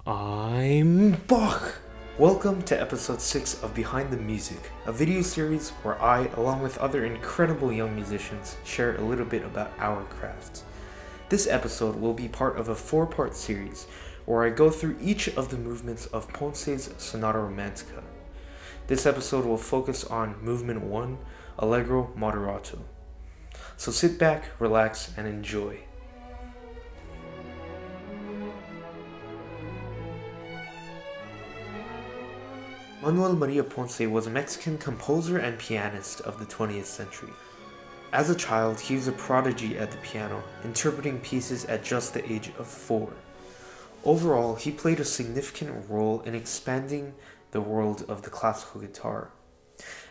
I'm Bach! Welcome to episode 6 of Behind the Music, a video series where I, along with other incredible young musicians, share a little bit about our crafts. This episode will be part of a 4-part series where I go through each of the movements of Ponce's Sonata Romantica. This episode will focus on movement 1, Allegro Moderato. So sit back, relax, and enjoy. Manuel Maria Ponce was a Mexican composer and pianist of the 20th century. As a child, he was a prodigy at the piano, interpreting pieces at just the age of 4. Overall, he played a significant role in expanding the world of the classical guitar,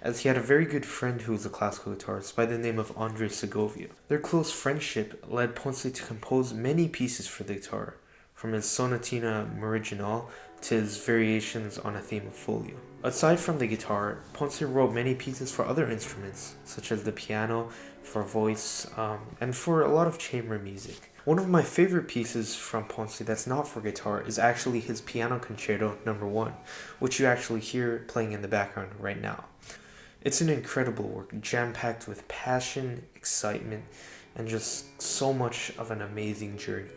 as he had a very good friend who was a classical guitarist by the name of Andre Segovia. Their close friendship led Ponce to compose many pieces for the guitar, from his Sonatina Meridional to his variations on a theme of folio. Aside from the guitar, Ponce wrote many pieces for other instruments, such as the piano, for voice, and for a lot of chamber music. One of my favorite pieces from Ponce that's not for guitar is actually his Piano Concerto No. 1, which you actually hear playing in the background right now. It's an incredible work, jam-packed with passion, excitement, and just so much of an amazing journey.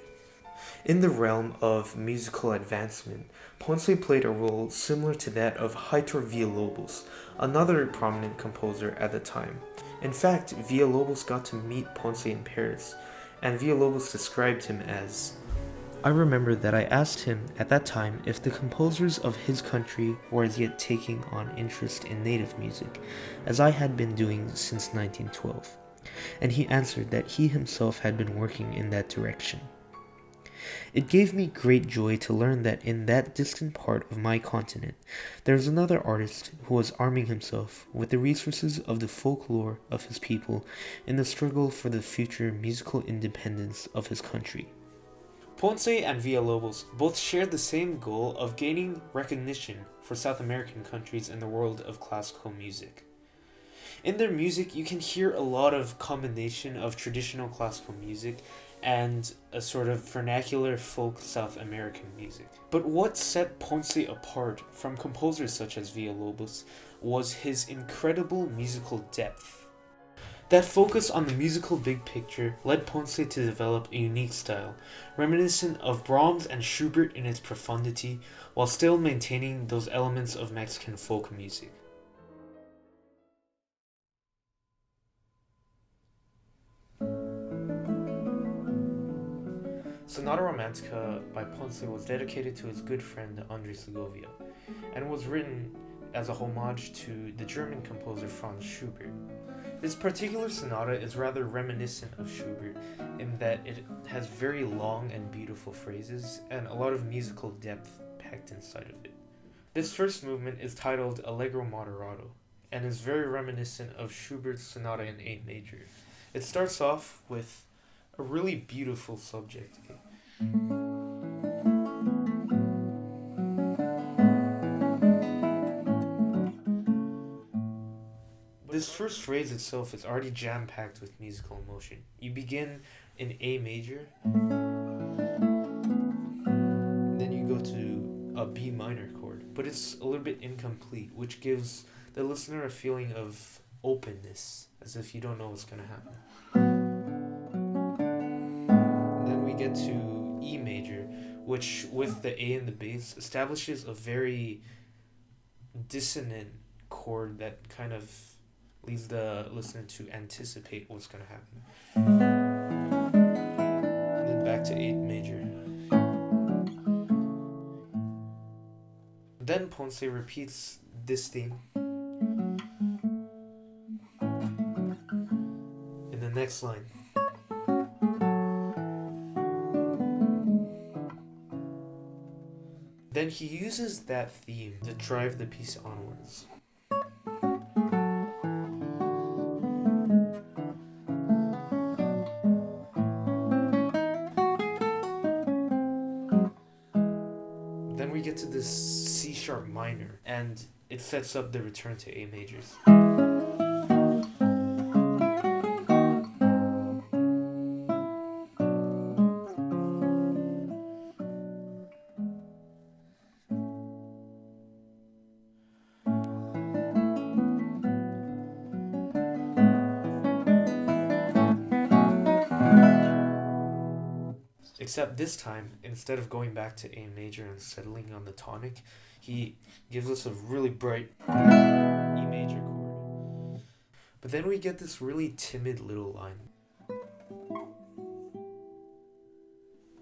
In the realm of musical advancement, Ponce played a role similar to that of Heitor Villa-Lobos, another prominent composer at the time. In fact, Villa-Lobos got to meet Ponce in Paris, and Villa-Lobos described him as, "I remember that I asked him at that time if the composers of his country were as yet taking on interest in native music, as I had been doing since 1912, and he answered that he himself had been working in that direction. It gave me great joy to learn that in that distant part of my continent, there was another artist who was arming himself with the resources of the folklore of his people in the struggle for the future musical independence of his country." Ponce and Villa-Lobos both shared the same goal of gaining recognition for South American countries in the world of classical music. In their music, you can hear a lot of combination of traditional classical music and a sort of vernacular folk South American music. But what set Ponce apart from composers such as Villa-Lobos was his incredible musical depth. That focus on the musical big picture led Ponce to develop a unique style, reminiscent of Brahms and Schubert in its profundity, while still maintaining those elements of Mexican folk music. Sonata Romantica by Ponce was dedicated to his good friend Andre Segovia, and was written as a homage to the German composer Franz Schubert. This particular sonata is rather reminiscent of Schubert in that it has very long and beautiful phrases and a lot of musical depth packed inside of it. This first movement is titled Allegro Moderato and is very reminiscent of Schubert's Sonata in A major. It starts off with a really beautiful subject. This first phrase itself is already jam-packed with musical emotion. You begin in A major, then you go to a B minor chord, but it's a little bit incomplete, which gives the listener a feeling of openness, as if you don't know what's going to happen. Then we get to E major, which with the A and the bass establishes a very dissonant chord that kind of leads the listener to anticipate what's going to happen. And then back to 8 major. Then Ponce repeats this theme in the next line. Then he uses that theme to drive the piece onwards. Then we get to this C sharp minor, and it sets up the return to A majors. Except this time, instead of going back to A major and settling on the tonic, he gives us a really bright E major chord. But then we get this really timid little line.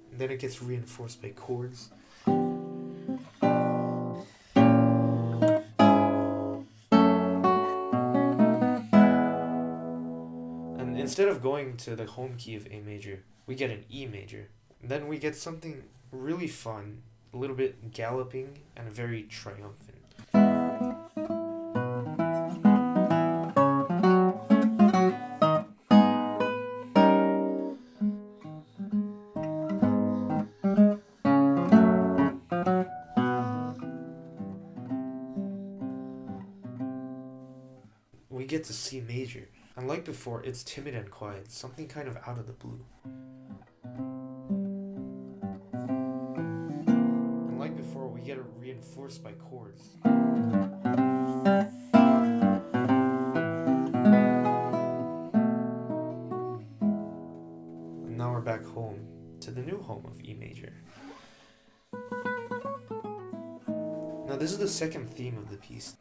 And then it gets reinforced by chords. And instead of going to the home key of A major, we get an E major. And then we get something really fun, a little bit galloping and very triumphant. We get to C major, and like before, it's timid and quiet, something kind of out of the blue. And like before, we get it reinforced by chords. And now we're back home, to the new home of E major. Now this is the second theme of the piece.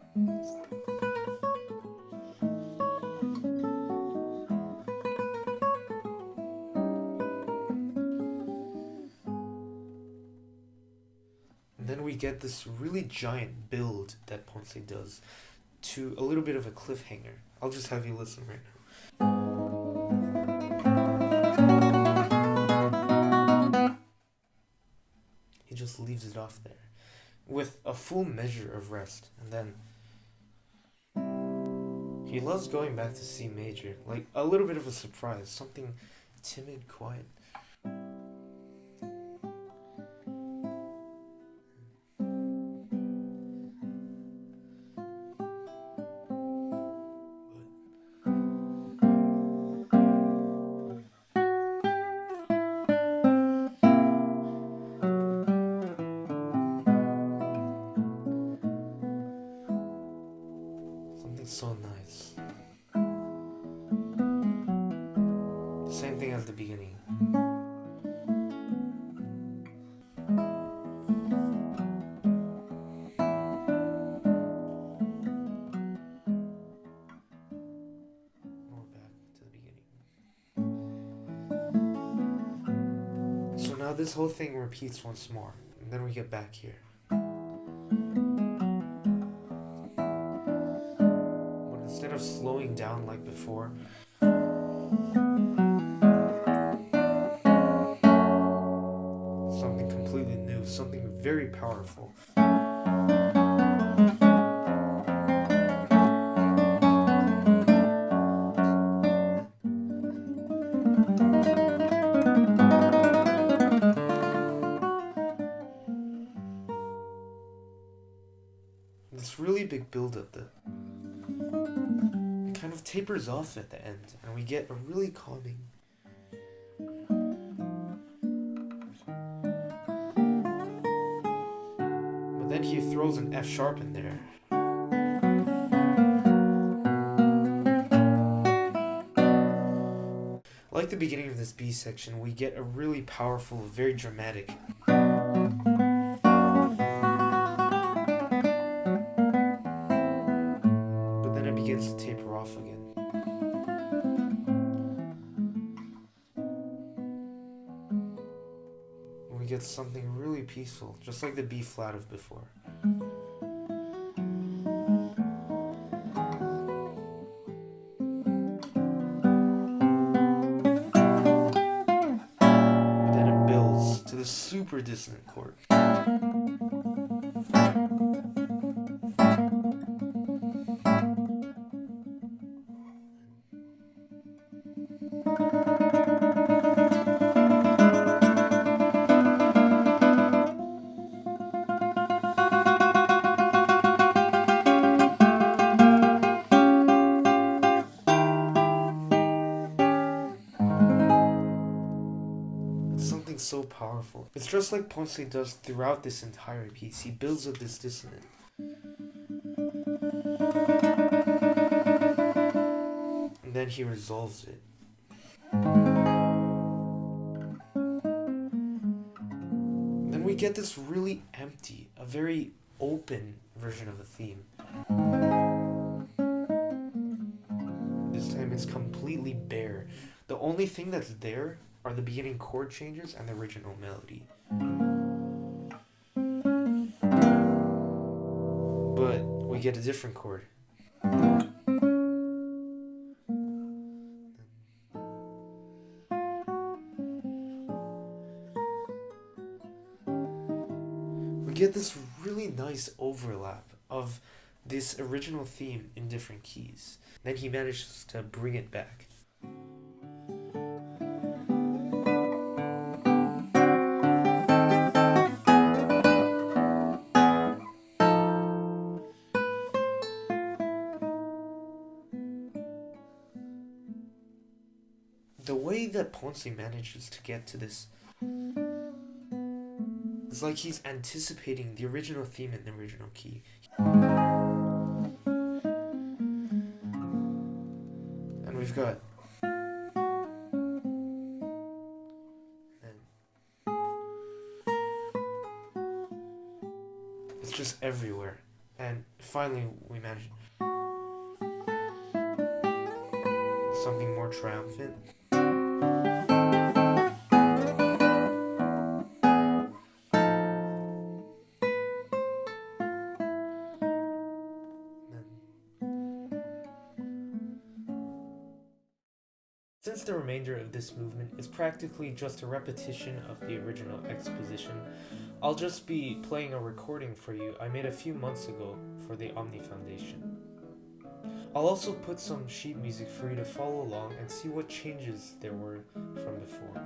Then we get this really giant build that Ponce does to a little bit of a cliffhanger. I'll just have you listen right now. He just leaves it off there with a full measure of rest, and then he loves going back to C major, like a little bit of a surprise, something timid, quiet. So nice. Same thing as the beginning. We're back to the beginning. So now this whole thing repeats once more, and then we get back here. Instead of slowing down like before, something completely new, something very powerful. This really big build-up that kind of tapers off at the end, and we get a really calming. But then he throws an F sharp in there. Like the beginning of this B section, we get a really powerful, very dramatic. But then it begins to taper off again. We get something really peaceful, just like the B flat of before. But then it builds to the super dissonant chord. So powerful. It's just like Ponce does throughout this entire piece. He builds up this dissonant. And then he resolves it. we get this really empty, a very open version of the theme. This time it's completely bare. The only thing that's there are the beginning chord changes and the original melody. But we get a different chord. We get this really nice overlap of this original theme in different keys. Then he manages to bring it back. The way that Ponce manages to get to this is like he's anticipating the original theme in the original key. And we've got it's just everywhere. And finally we manage something more triumphant. Since the remainder of this movement is practically just a repetition of the original exposition, I'll just be playing a recording for you I made a few months ago for the Omni Foundation. I'll also put some sheet music for you to follow along and see what changes there were from before.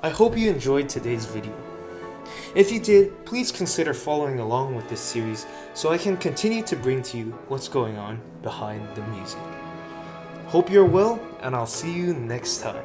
I hope you enjoyed today's video. If you did, please consider following along with this series so I can continue to bring to you what's going on behind the music. Hope you're well, and I'll see you next time.